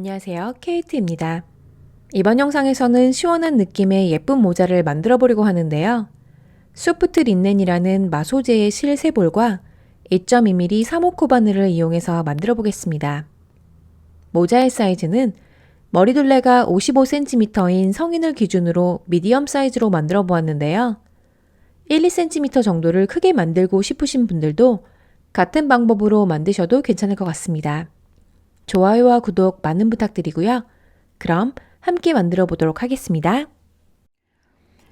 안녕하세요. 케이트입니다. 이번 영상에서는 시원한 느낌의 예쁜 모자를 만들어 보려고 하는데요. 소프트 린넨이라는 마소재의 실 3볼과 2.2mm 3호 바늘을 이용해서 만들어 보겠습니다. 모자의 사이즈는 머리둘레가 55cm인 성인을 기준으로 미디엄 사이즈로 만들어 보았는데요. 1, 2cm 정도를 크게 만들고 싶으신 분들도 같은 방법으로 만드셔도 괜찮을 것 같습니다. 좋아요와 구독 많은 부탁드리고요. 그럼 함께 만들어 보도록 하겠습니다.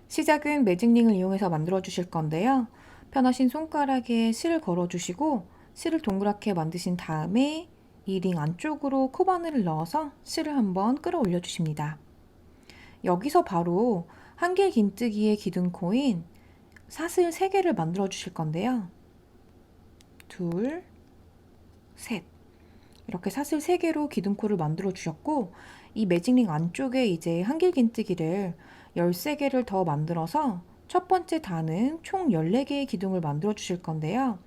시작은 매직링을 이용해서 만들어 주실 건데요. 편하신 손가락에 실을 걸어 주시고 실을 동그랗게 만드신 다음에 이 링 안쪽으로 코바늘을 넣어서 실을 한번 끌어올려 주십니다. 여기서 바로 한길 긴뜨기의 기둥코인 사슬 3개를 만들어 주실 건데요. 둘, 셋. 이렇게 사슬 3개로 기둥코를 만들어 주셨고, 이 매직링 안쪽에 이제 한길 긴뜨기를 13개를 더 만들어서 첫 번째 단은 총 14개의 기둥을 만들어 주실 건데요.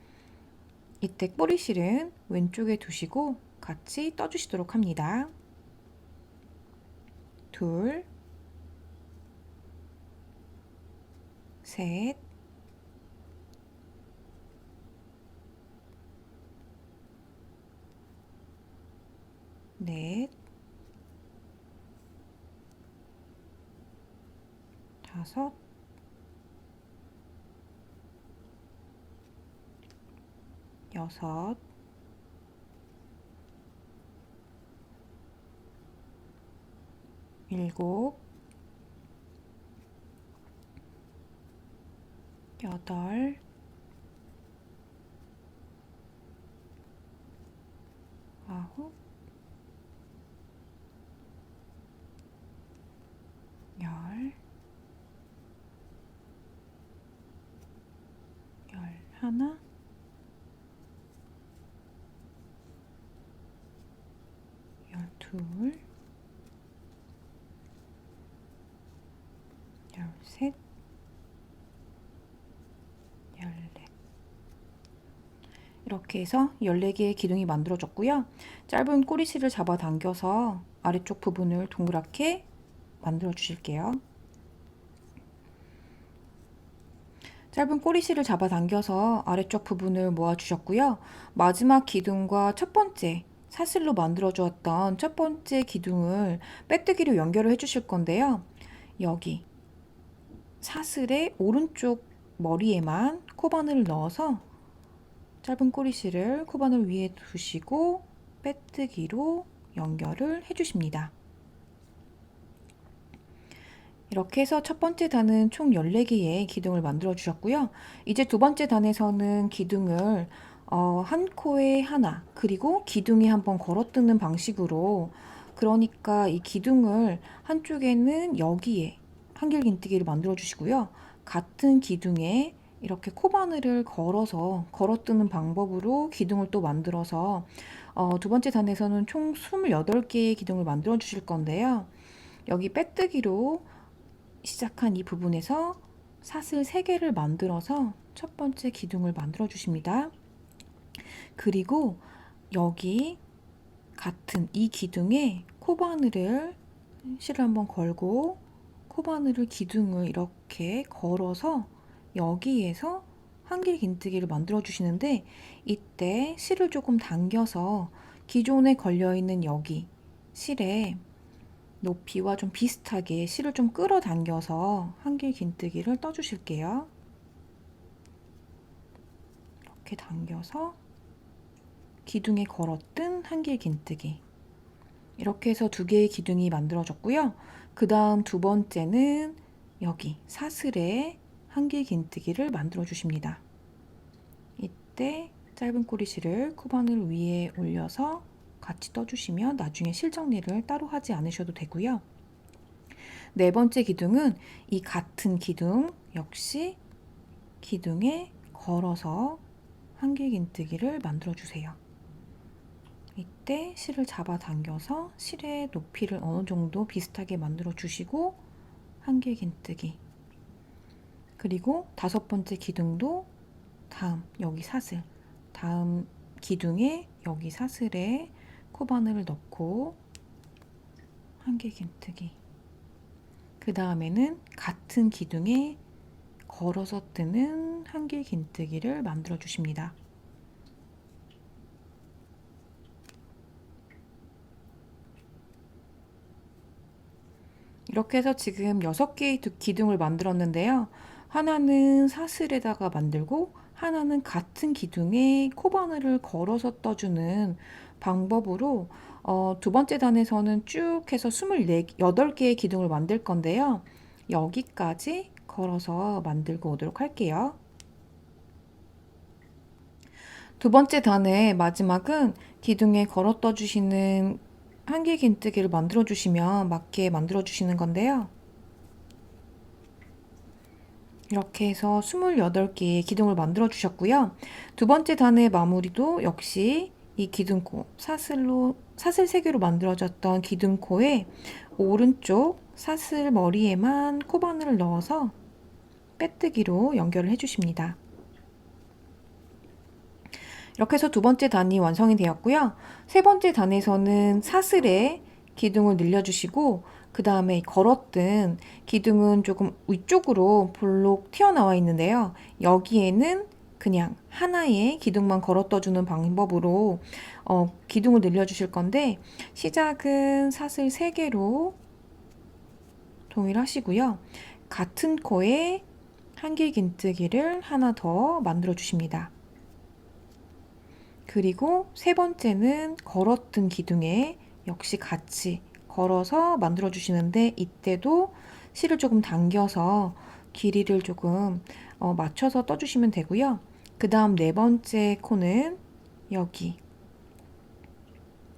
이때 꼬리실은 왼쪽에 두시고 같이 떠주시도록 합니다. 둘, 셋, 넷, 다섯, 여섯, 일곱, 여덟, 아홉, 열, 열하나, 열둘, 열셋, 열넷. 이렇게 해서 14개의 기둥이 만들어졌고요. 짧은 꼬리실을 잡아당겨서 아래쪽 부분을 동그랗게 만들어 주실게요. 짧은 꼬리실을 잡아당겨서 아래쪽 부분을 모아주셨고요. 마지막 기둥과 첫 번째 사슬로 만들어 주었던 첫 번째 기둥을 빼뜨기로 연결을 해주실 건데요. 여기 사슬의 오른쪽 머리에만 코바늘을 넣어서 짧은 꼬리실을 코바늘 위에 두시고 빼뜨기로 연결을 해주십니다. 이렇게 해서 첫 번째 단은 총 14개의 기둥을 만들어 주셨고요. 이제 두 번째 단에서는 기둥을 한 코에 하나, 그리고 기둥에 한번 걸어뜯는 방식으로, 그러니까 이 기둥을 한쪽에는 여기에 한길 긴뜨기를 만들어 주시고요. 같은 기둥에 이렇게 코바늘을 걸어뜯는 방법으로 기둥을 또 만들어서 두 번째 단에서는 총 28개의 기둥을 만들어 주실 건데요. 여기 빼뜨기로 시작한 이 부분에서 사슬 3개를 만들어서 첫 번째 기둥을 만들어 주십니다. 그리고 여기 같은 이 기둥에 코바늘을 실을 한번 걸고 코바늘을 기둥을 이렇게 걸어서 여기에서 한길 긴뜨기를 만들어 주시는데, 이때 실을 조금 당겨서 기존에 걸려 있는 여기 실에 높이와 좀 비슷하게 실을 좀 끌어당겨서 한길 긴뜨기를 떠주실게요. 이렇게 당겨서 기둥에 걸어뜬 한길 긴뜨기. 이렇게 해서 2개의 기둥이 만들어졌고요. 그 다음 두 번째는 여기 사슬에 한길 긴뜨기를 만들어 주십니다. 이때 짧은 꼬리실을 코바늘 위에 올려서 같이 떠주시면 나중에 실 정리를 따로 하지 않으셔도 되고요. 네 번째 기둥은 이 같은 기둥 역시 기둥에 걸어서 한길 긴뜨기를 만들어 주세요. 이때 실을 잡아당겨서 실의 높이를 어느 정도 비슷하게 만들어 주시고 한길 긴뜨기. 그리고 5번째 기둥도 여기 사슬, 다음 기둥에 여기 사슬에 코바늘을 넣고 한길 긴뜨기. 그 다음에는 같은 기둥에 걸어서 뜨는 한길 긴뜨기를 만들어 주십니다. 이렇게 해서 지금 6개의 기둥을 만들었는데요. 하나는 사슬에다가 만들고 하나는 같은 기둥에 코바늘을 걸어서 떠주는 방법으로 두 번째 단에서는 쭉 해서 28개의 기둥을 만들 건데요. 여기까지 걸어서 만들고 오도록 할게요. 두 번째 단의 마지막은 기둥에 걸어 떠주시는 한길 긴뜨기를 만들어 주시면 맞게 만들어 주시는 건데요. 이렇게 해서 28개의 기둥을 만들어 주셨고요. 두 번째 단의 마무리도 역시 이 기둥코, 사슬 3개로 만들어졌던 기둥코에 오른쪽 사슬 머리에만 코바늘을 넣어서 빼뜨기로 연결을 해주십니다. 이렇게 해서 두 번째 단이 완성이 되었고요. 세 번째 단에서는 사슬에 기둥을 늘려주시고 그 다음에 걸었던 기둥은 조금 위쪽으로 볼록 튀어나와 있는데요. 여기에는 그냥 하나의 기둥만 걸어 떠주는 방법으로 기둥을 늘려주실 건데 시작은 사슬 3개로 동일하시고요. 같은 코에 한길 긴뜨기를 하나 더 만들어 주십니다. 그리고 세 번째는 걸었던 기둥에 역시 같이 걸어서 만들어 주시는데 이때도 실을 조금 당겨서 길이를 조금 맞춰서 떠주시면 되고요. 그 다음 네 번째 코는 여기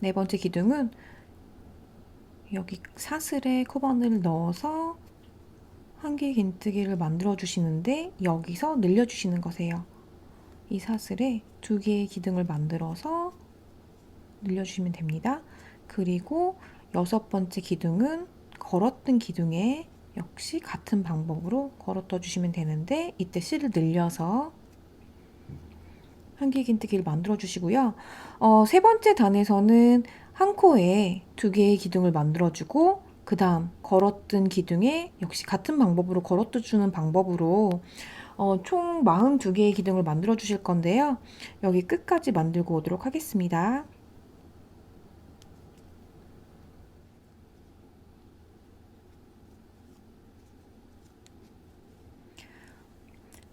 네 번째 기둥은 여기 사슬에 코바늘을 넣어서 한길 긴뜨기를 만들어 주시는데 여기서 늘려 주시는 거세요. 이 사슬에 2개의 기둥을 만들어서 늘려주시면 됩니다. 그리고 6번째 기둥은 걸었던 기둥에 역시 같은 방법으로 걸어 떠주시면 되는데 이때 실을 늘려서 한길 긴뜨기를 만들어 주시고요. 세 번째 단에서는 한 코에 2개의 기둥을 만들어 주고 그 다음 걸었던 기둥에 역시 같은 방법으로 걸어 떠주는 방법으로 총 42개의 기둥을 만들어 주실 건데요. 여기 끝까지 만들고 오도록 하겠습니다.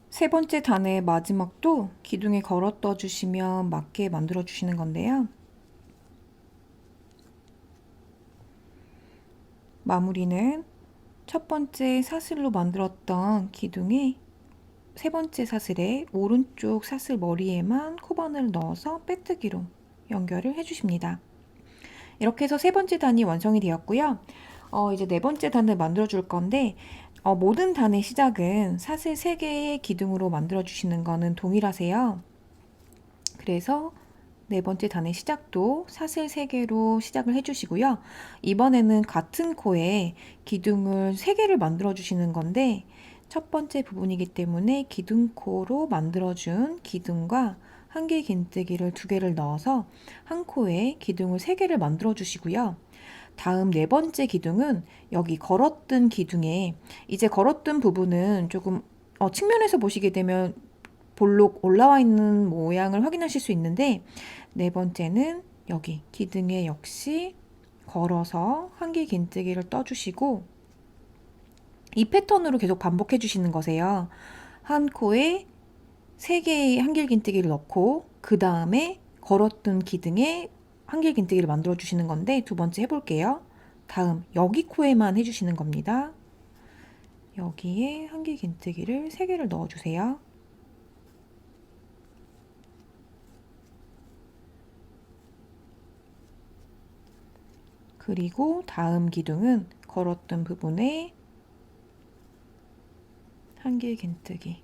세 번째 단의 마지막도 기둥에 걸어 떠 주시면 맞게 만들어 주시는 건데요. 마무리는 첫 번째 사슬로 만들었던 기둥에 세 번째 사슬에 오른쪽 사슬 머리에만 코바늘을 넣어서 빼뜨기로 연결을 해주십니다. 이렇게 해서 세 번째 단이 완성이 되었고요. 이제 네 번째 단을 만들어 줄 건데 모든 단의 시작은 사슬 3개의 기둥으로 만들어 주시는 거는 동일하세요. 그래서 네 번째 단의 시작도 사슬 3개로 시작을 해주시고요. 이번에는 같은 코에 기둥을 3개를 만들어 주시는 건데 첫 번째 부분이기 때문에 기둥코로 만들어준 기둥과 한길 긴뜨기를 2개를 넣어서 한 코에 기둥을 3개를 만들어 주시고요. 다음 네 번째 기둥은 여기 걸었던 기둥에 이제 걸었던 부분은 조금 측면에서 보시게 되면 볼록 올라와 있는 모양을 확인하실 수 있는데 네 번째는 여기 기둥에 역시 걸어서 한길 긴뜨기를 떠주시고 이 패턴으로 계속 반복해 주시는 거세요. 한 코에 3개의 한길 긴뜨기를 넣고 그 다음에 걸었던 기둥에 한길 긴뜨기를 만들어 주시는 건데 두 번째 해볼게요. 다음 여기 코에만 해주시는 겁니다. 여기에 한길 긴뜨기를 3개를 넣어주세요. 그리고 다음 기둥은 걸었던 부분에 한길 긴뜨기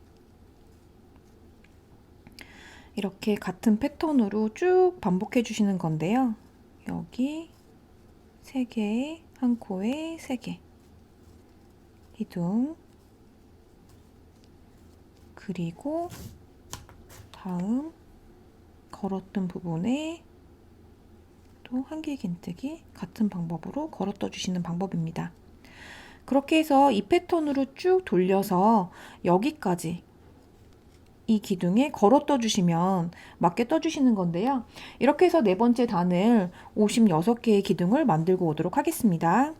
이렇게 같은 패턴으로 쭉 반복해 주시는 건데요. 여기 3개에 한 코에 3개 기둥 그리고 다음 걸었던 부분에 또 한길긴뜨기 같은 방법으로 걸어 떠주시는 방법입니다. 그렇게 해서 이 패턴으로 쭉 돌려서 여기까지 이 기둥에 걸어 떠주시면 맞게 떠주시는 건데요. 이렇게 해서 네 번째 단을 56개의 기둥을 만들고 오도록 하겠습니다.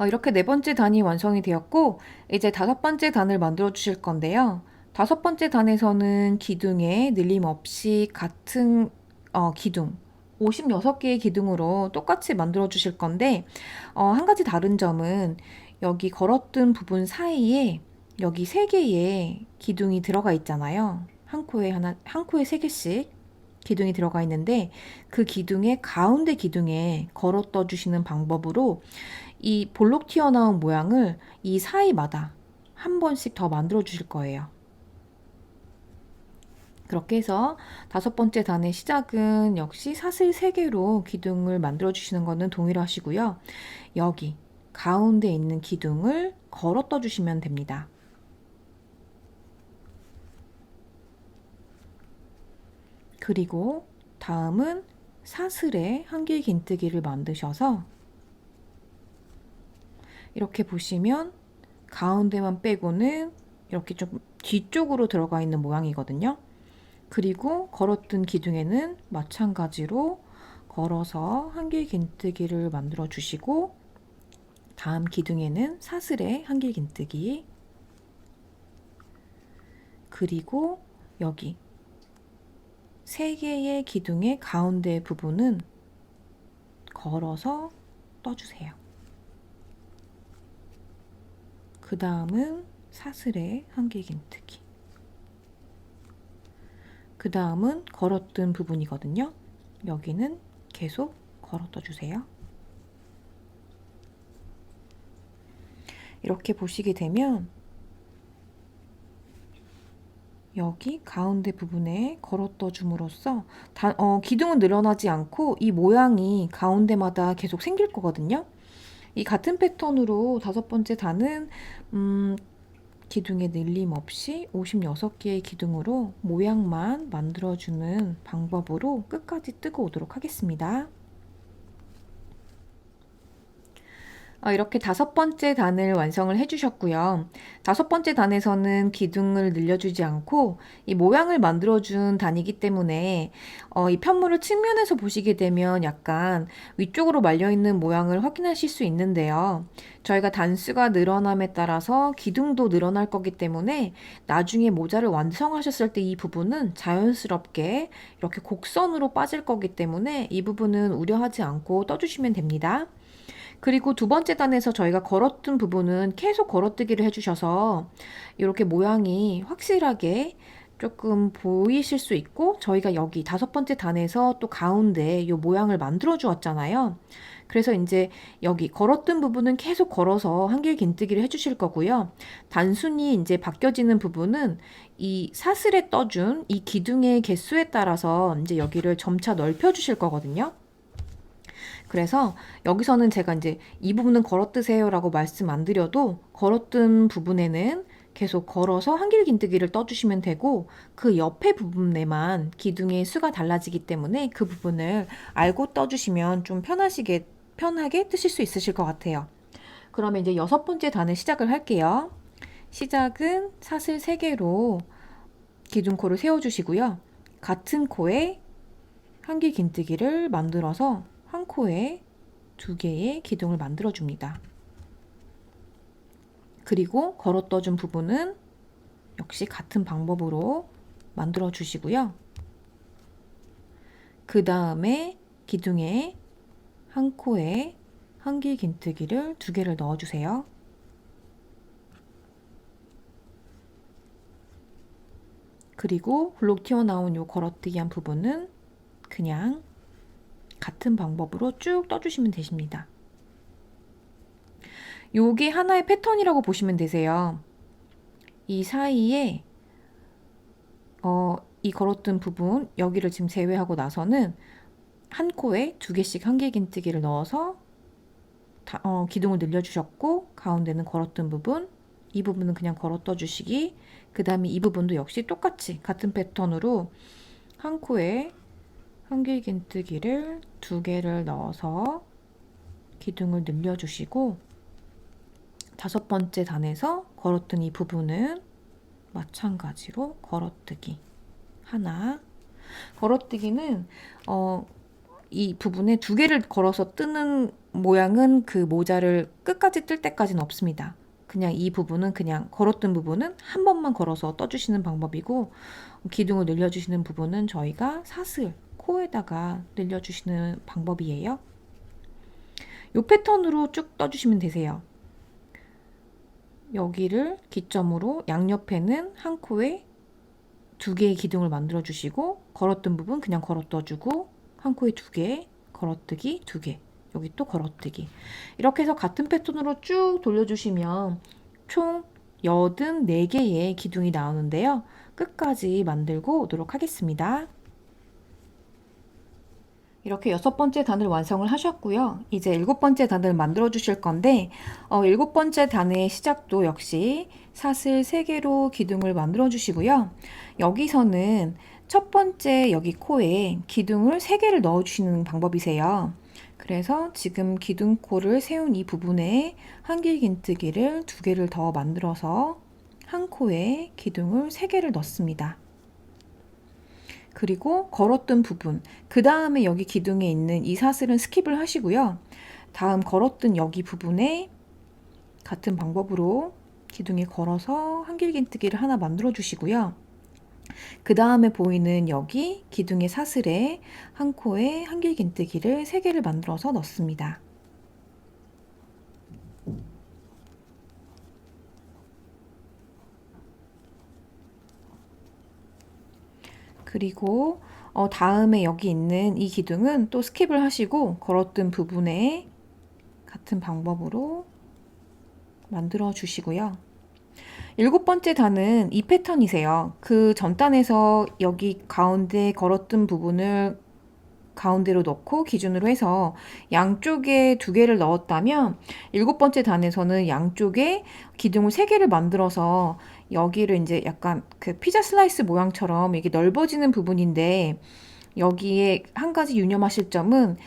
이렇게 네 번째 단이 완성이 되었고, 이제 다섯 번째 단을 만들어 주실 건데요. 다섯 번째 단에서는 기둥에 늘림 없이 같은 기둥 56개의 기둥으로 똑같이 만들어 주실 건데, 한 가지 다른 점은 여기 걸었던 부분 사이에 여기 3개의 기둥이 들어가 있잖아요. 한 코에 하나, 한 코에 3개씩 기둥이 들어가 있는데, 그 기둥의 가운데 기둥에 걸어 떠 주시는 방법으로 이 볼록 튀어나온 모양을 이 사이마다 한 번씩 더 만들어 주실 거예요. 그렇게 해서 다섯 번째 단의 시작은 역시 사슬 3개로 기둥을 만들어 주시는 것은 동일하시고요. 여기 가운데 있는 기둥을 걸어 떠 주시면 됩니다. 그리고 다음은 사슬에 한길긴뜨기를 만드셔서 이렇게 보시면 가운데만 빼고는 이렇게 좀 뒤쪽으로 들어가 있는 모양이거든요. 그리고 걸었던 기둥에는 마찬가지로 걸어서 한길긴뜨기를 만들어 주시고, 다음 기둥에는 사슬에 한길긴뜨기, 그리고 여기 3개의 기둥의 가운데 부분은 걸어서 떠주세요. 그 다음은 사슬에 한길긴뜨기, 그 다음은 걸었던 부분이거든요. 여기는 계속 걸어 떠주세요. 이렇게 보시게 되면 여기 가운데 부분에 걸어 떠줌으로써 기둥은 늘어나지 않고 이 모양이 가운데마다 계속 생길 거거든요. 이 같은 패턴으로 다섯 번째 단은 기둥에 늘림 없이 56개의 기둥으로 모양만 만들어주는 방법으로 끝까지 뜨고 오도록 하겠습니다. 이렇게 다섯 번째 단을 완성을 해주셨고요. 다섯 번째 단에서는 기둥을 늘려주지 않고 이 모양을 만들어준 단이기 때문에 이 편물을 측면에서 보시게 되면 약간 위쪽으로 말려있는 모양을 확인하실 수 있는데요. 저희가 단수가 늘어남에 따라서 기둥도 늘어날 거기 때문에 나중에 모자를 완성하셨을 때 이 부분은 자연스럽게 이렇게 곡선으로 빠질 거기 때문에 이 부분은 우려하지 않고 떠주시면 됩니다. 그리고 두 번째 단에서 저희가 걸었던 부분은 계속 걸어뜨기를 해주셔서 이렇게 모양이 확실하게 조금 보이실 수 있고, 저희가 여기 다섯 번째 단에서 또 가운데 이 모양을 만들어 주었잖아요. 그래서 이제 여기 걸었던 부분은 계속 걸어서 한길긴뜨기를 해주실 거고요. 단순히 이제 바뀌어지는 부분은 이 사슬에 떠준 이 기둥의 개수에 따라서 이제 여기를 점차 넓혀 주실 거거든요. 그래서 여기서는 제가 이제 이 부분은 걸어뜨세요 라고 말씀 안 드려도 걸었던 부분에는 계속 걸어서 한길긴뜨기를 떠주시면 되고, 그 옆에 부분에만 기둥의 수가 달라지기 때문에 그 부분을 알고 떠주시면 좀 편하게 뜨실 수 있으실 것 같아요. 그러면 이제 여섯 번째 단을 시작을 할게요. 시작은 사슬 3개로 기둥코를 세워주시고요. 같은 코에 한길긴뜨기를 만들어서 한 코에 2개의 기둥을 만들어 줍니다. 그리고 걸어 떠준 부분은 역시 같은 방법으로 만들어 주시고요. 그 다음에 기둥에 한 코에 한길긴뜨기를 2개를 넣어 주세요. 그리고 블록 튀어나온 요 걸어뜨기 한 부분은 그냥 같은 방법으로 쭉 떠주시면 되십니다. 요게 하나의 패턴이라고 보시면 되세요. 이 사이에 이 걸었던 부분 여기를 지금 제외하고 나서는 한 코에 2개씩 한길긴뜨기를 넣어서 기둥을 늘려주셨고, 가운데는 걸었던 부분, 이 부분은 그냥 걸어 떠주시기, 그 다음에 이 부분도 역시 똑같이 같은 패턴으로 한 코에 한길긴뜨기를 2개를 넣어서 기둥을 늘려주시고 5번째 단에서 걸었던 이 부분은 마찬가지로 걸어뜨기 하나. 걸어뜨기는 이 부분에 2개를 걸어서 뜨는 모양은 그 모자를 끝까지 뜰 때까지는 없습니다. 그냥 이 부분은 그냥 걸었던 부분은 한 번만 걸어서 떠주시는 방법이고, 기둥을 늘려주시는 부분은 저희가 사슬, 코에다가 늘려주시는 방법이에요. 이 패턴으로 쭉 떠주시면 되세요. 여기를 기점으로 양옆에는 한 코에 2개의 기둥을 만들어 주시고, 걸었던 부분 그냥 걸어 떠주고, 한 코에 2개, 걸어뜨기 2개, 여기 또 걸어뜨기. 이렇게 해서 같은 패턴으로 쭉 돌려주시면 총 84개의 기둥이 나오는데요. 끝까지 만들고 오도록 하겠습니다. 이렇게 6번째 단을 완성을 하셨고요. 이제 7번째 단을 만들어 주실 건데 7번째 단의 시작도 역시 사슬 3개로 기둥을 만들어 주시고요. 여기서는 첫 번째 여기 코에 기둥을 3개를 넣어 주시는 방법이세요. 그래서 지금 기둥코를 세운 이 부분에 한길긴뜨기를 2개를 더 만들어서 한 코에 기둥을 3개를 넣습니다. 그리고 걸었던 부분, 그 다음에 여기 기둥에 있는 이 사슬은 스킵을 하시고요. 다음 걸었던 여기 부분에 같은 방법으로 기둥에 걸어서 한길긴뜨기를 하나 만들어 주시고요. 그 다음에 보이는 여기 기둥의 사슬에 한 코에 한길긴뜨기를 3개를 만들어서 넣습니다. 그리고 다음에 여기 있는 이 기둥은 또 스킵을 하시고 걸었던 부분에 같은 방법으로 만들어 주시고요. 7번째 단은 이 패턴이세요. 그 전 단에서 여기 가운데 걸었던 부분을 가운데로 넣고 기준으로 해서 양쪽에 2개를 넣었다면 7번째 단에서는 양쪽에 기둥을 3개를 만들어서 여기를 이제 약간 그 피자 슬라이스 모양처럼 이게 넓어지는 부분인데, 여기에 한 가지 유념하실 점은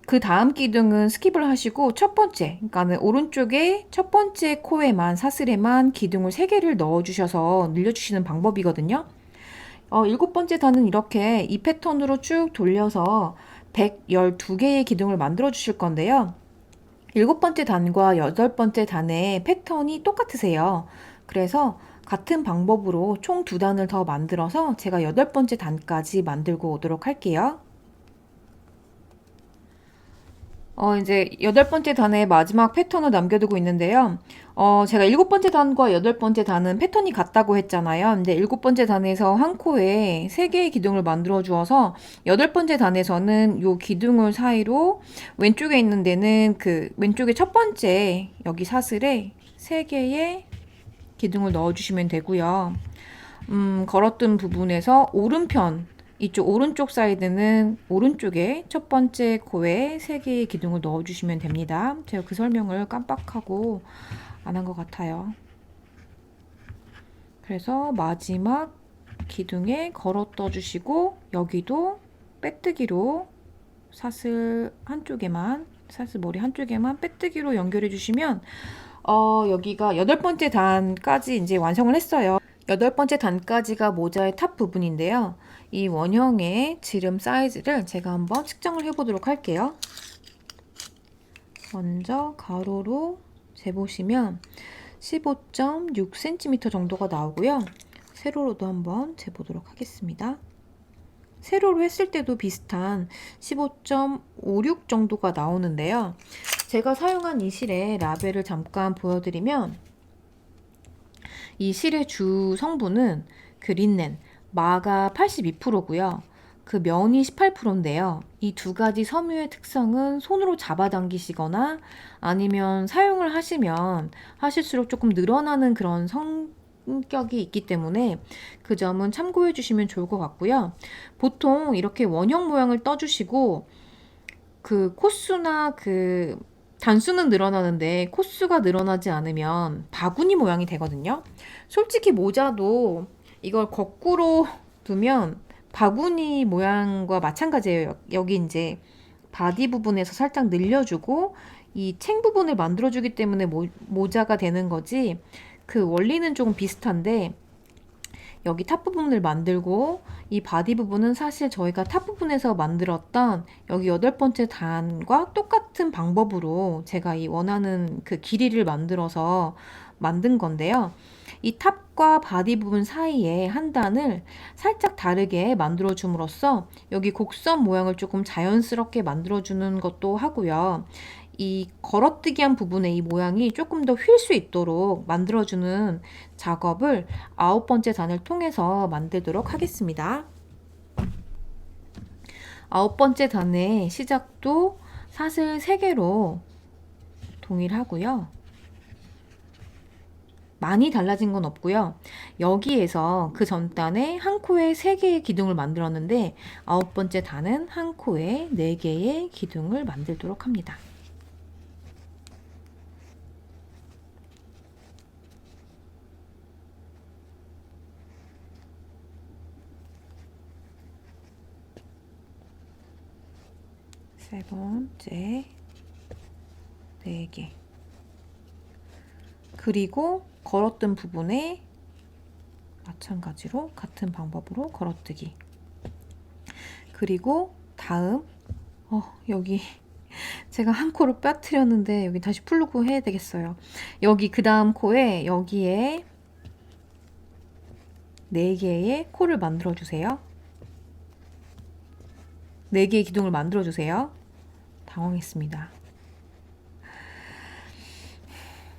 그 다음 기둥은 스킵을 하시고 첫 번째, 그러니까는 오른쪽에 첫 번째 코에만 사슬에만 기둥을 3개를 넣어 주셔서 늘려주시는 방법이거든요. 7번째 단은 이렇게 이 패턴으로 쭉 돌려서 112개의 기둥을 만들어 주실 건데요. 7번째 단과 8번째 단의 패턴이 똑같으세요. 그래서 같은 방법으로 총 2단을 더 만들어서 제가 8번째 단까지 만들고 오도록 할게요. 이제 8번째 단의 마지막 패턴을 남겨두고 있는데요. 제가 7번째 단과 8번째 단은 패턴이 같다고 했잖아요. 근데 7번째 단에서 한 코에 3개의 기둥을 만들어 주어서 8번째 단에서는 요 기둥을 사이로 왼쪽에 있는 데는 그 왼쪽에 첫 번째 여기 사슬에 3개의 기둥을 넣어 주시면 되고요. 걸었던 부분에서 오른편, 이쪽 오른쪽 사이드는 오른쪽에 첫 번째 코에 3개의 기둥을 넣어주시면 됩니다. 제가 그 설명을 깜빡하고 안 한 것 같아요. 그래서 마지막 기둥에 걸어 떠주시고 여기도 빼뜨기로 사슬 한쪽에만, 사슬 머리 한쪽에만 빼뜨기로 연결해 주시면 여기가 8번째 단까지 이제 완성을 했어요. 8번째 단까지가 모자의 탑 부분인데요. 이 원형의 지름 사이즈를 제가 한번 측정을 해보도록 할게요. 먼저 가로로 재보시면 15.6cm 정도가 나오고요. 세로로도 한번 재보도록 하겠습니다. 세로로 했을 때도 비슷한 15.56 정도가 나오는데요. 제가 사용한 이 실의 라벨을 잠깐 보여드리면, 이 실의 주 성분은 그 린넨, 마가 82%고요. 그 면이 18%인데요. 이 2가지 섬유의 특성은 손으로 잡아당기시거나 아니면 사용을 하시면 하실수록 조금 늘어나는 그런 성격이 있기 때문에 그 점은 참고해 주시면 좋을 것 같고요. 보통 이렇게 원형 모양을 떠주시고 그 코수나 그 단수는 늘어나는데 코수가 늘어나지 않으면 바구니 모양이 되거든요. 솔직히 모자도 이걸 거꾸로 두면 바구니 모양과 마찬가지예요. 여기 이제 바디 부분에서 살짝 늘려주고 이 챙 부분을 만들어주기 때문에 모자가 되는 거지. 그 원리는 조금 비슷한데 여기 탑 부분을 만들고 이 바디 부분은 사실 저희가 탑 부분에서 만들었던 여기 8번째 단과 똑같은 방법으로 제가 이 원하는 그 길이를 만들어서 만든 건데요. 이 탑과 바디 부분 사이에 한 단을 살짝 다르게 만들어 줌으로써 여기 곡선 모양을 조금 자연스럽게 만들어 주는 것도 하고요. 이 걸어뜨기한 부분의 이 모양이 조금 더 휠 수 있도록 만들어주는 작업을 9번째 단을 통해서 만들도록 하겠습니다. 9번째 단의 시작도 사슬 3개로 동일하고요. 많이 달라진 건 없고요. 여기에서 그 전 단에 한 코에 3개의 기둥을 만들었는데 9번째 단은 한 코에 4개의 기둥을 만들도록 합니다. 세 번째 4개. 그리고 걸었던 부분에 마찬가지로 같은 방법으로 걸어뜨기. 그리고 다음 여기 제가 한 코를 빠뜨렸는데 여기 다시 풀고 해야 되겠어요. 여기 그 다음 코에 여기에 4개의 코를 만들어 주세요. 4개의 기둥을 만들어 주세요. 당황했습니다.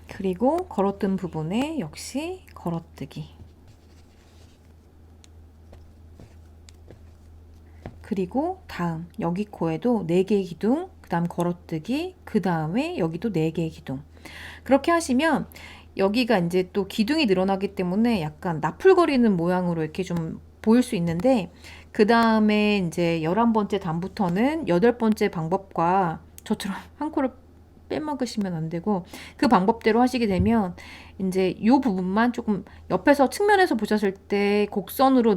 그리고 걸었던 부분에 역시 걸어뜨기. 그리고 다음 여기 코에도 4개의 기둥, 그 다음 걸어뜨기, 그 다음에 여기도 4개의 기둥. 그렇게 하시면 여기가 이제 또 기둥이 늘어나기 때문에 약간 나풀거리는 모양으로 이렇게 좀 보일 수 있는데 그 다음에 이제 11번째 단부터는 8번째 방법과 저처럼 한 코를 빼먹으시면 안 되고 그 방법대로 하시게 되면 이제 이 부분만 조금 옆에서 측면에서 보셨을 때 곡선으로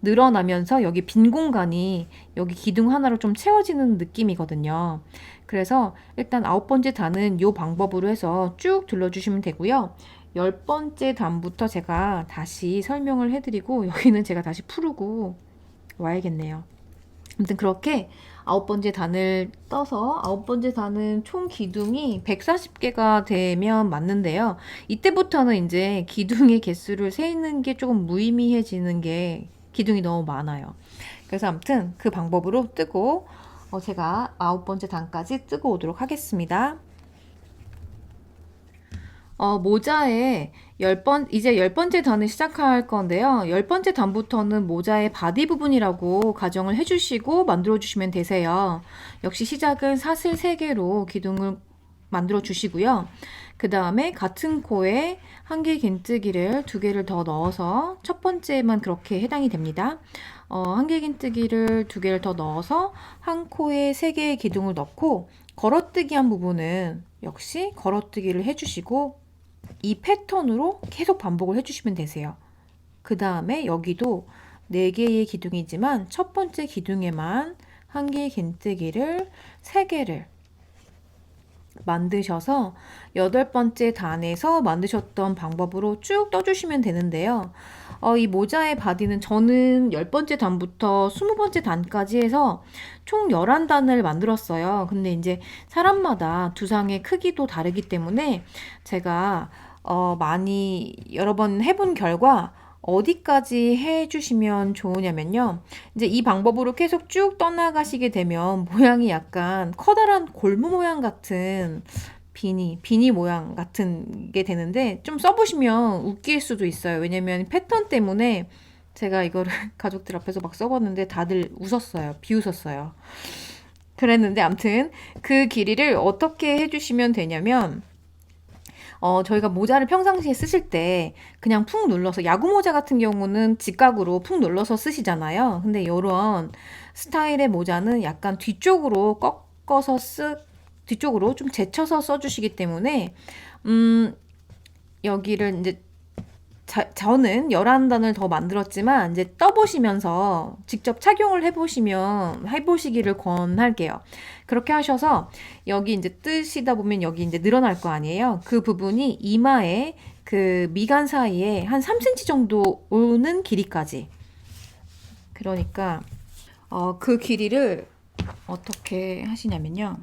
늘어나면서 여기 빈 공간이 여기 기둥 하나로 좀 채워지는 느낌이거든요. 그래서 일단 9번째 단은 이 방법으로 해서 쭉 둘러주시면 되고요. 10번째 단부터 제가 다시 설명을 해드리고 여기는 제가 다시 풀고 와야겠네요. 아무튼 그렇게 9번째 단을 떠서 9번째 단은 총 기둥이 140개가 되면 맞는데요. 이때부터는 이제 기둥의 개수를 세는 게 조금 무의미해지는 게 기둥이 너무 많아요. 그래서 아무튼 그 방법으로 뜨고 제가 9번째 단까지 뜨고 오도록 하겠습니다. 모자에 이제 10번째 단을 시작할 건데요. 10번째 단부터는 모자의 바디 부분이라고 가정을 해주시고 만들어주시면 되세요. 역시 시작은 사슬 3개로 기둥을 만들어주시고요. 그 다음에 같은 코에 한 개 긴뜨기를 2개를 더 넣어서 첫 번째만 그렇게 해당이 됩니다. 한 개 긴뜨기를 2개를 더 넣어서 한 코에 3개의 기둥을 넣고 걸어뜨기 한 부분은 역시 걸어뜨기를 해주시고 이 패턴으로 계속 반복을 해주시면 되세요. 그 다음에 여기도 4개의 기둥이지만 첫 번째 기둥에만 한 개의 긴뜨기를 3개를 만드셔서 8번째 단에서 만드셨던 방법으로 쭉 떠주시면 되는데요. 이 모자의 바디는 저는 10번째 단부터 20번째 단까지 해서 총 11단을 만들었어요. 근데 이제 사람마다 두상의 크기도 다르기 때문에 제가 많이 여러 번 해본 결과 어디까지 해주시면 좋으냐면요. 이제 이 방법으로 계속 쭉 떠나가시게 되면 모양이 약간 커다란 골무 모양 같은 비니 모양 같은 게 되는데 좀 써보시면 웃길 수도 있어요. 왜냐면 패턴 때문에 제가 이거를 가족들 앞에서 막 써봤는데 다들 웃었어요. 비웃었어요. 그랬는데 아무튼 그 길이를 어떻게 해주시면 되냐면 저희가 모자를 평상시에 쓰실 때 그냥 푹 눌러서 야구 모자 같은 경우는 직각으로 푹 눌러서 쓰시잖아요. 근데 이런 스타일의 모자는 약간 뒤쪽으로 꺾어서 뒤쪽으로 좀 제쳐서 써주시기 때문에 여기를 이제 저는 11단을 더 만들었지만 이제 떠보시면서 직접 착용을 해보시기를 권할게요. 그렇게 하셔서 여기 이제 뜨시다 보면 여기 이제 늘어날 거 아니에요. 그 부분이 이마에 그 미간 사이에 한 3cm 정도 오는 길이까지. 그러니까 그 길이를 어떻게 하시냐면요.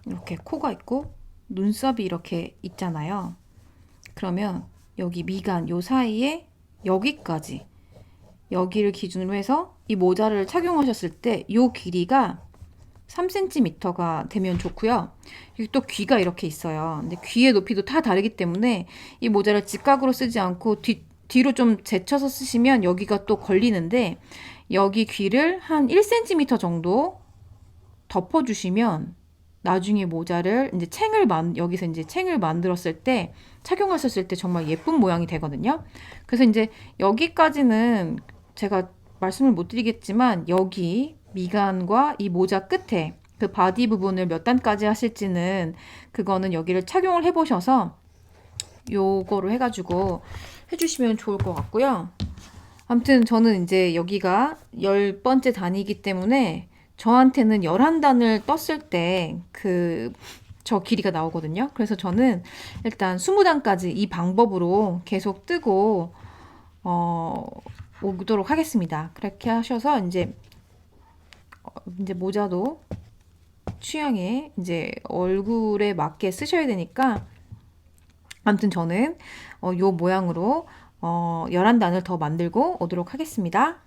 이렇게 코가 있고 눈썹이 이렇게 있잖아요. 그러면 여기 미간 요 사이에 여기까지 여기를 기준으로 해서 이 모자를 착용하셨을 때 요 길이가 3cm가 되면 좋고요. 여기 또 귀가 이렇게 있어요. 근데 귀의 높이도 다 다르기 때문에 이 모자를 직각으로 쓰지 않고 뒤로 좀 제쳐서 쓰시면 여기가 또 걸리는데 여기 귀를 한 1cm 정도 덮어주시면 나중에 모자를 이제 여기서 이제 챙을 만들었을 때 착용하셨을 때 정말 예쁜 모양이 되거든요. 그래서 이제 여기까지는 제가 말씀을 못 드리겠지만 여기 미간과 이 모자 끝에 그 바디 부분을 몇 단까지 하실지는 그거는 여기를 착용을 해보셔서 요거로 해가지고 해주시면 좋을 것 같고요. 아무튼 저는 이제 여기가 10번째 단이기 때문에 저한테는 11단을 떴을 때 저 길이가 나오거든요. 그래서 저는 일단 20단까지 이 방법으로 계속 뜨고 오도록 하겠습니다. 그렇게 하셔서 이제 모자도 취향에 이제 얼굴에 맞게 쓰셔야 되니까 아무튼 저는 요 모양으로 11단을 더 만들고 오도록 하겠습니다.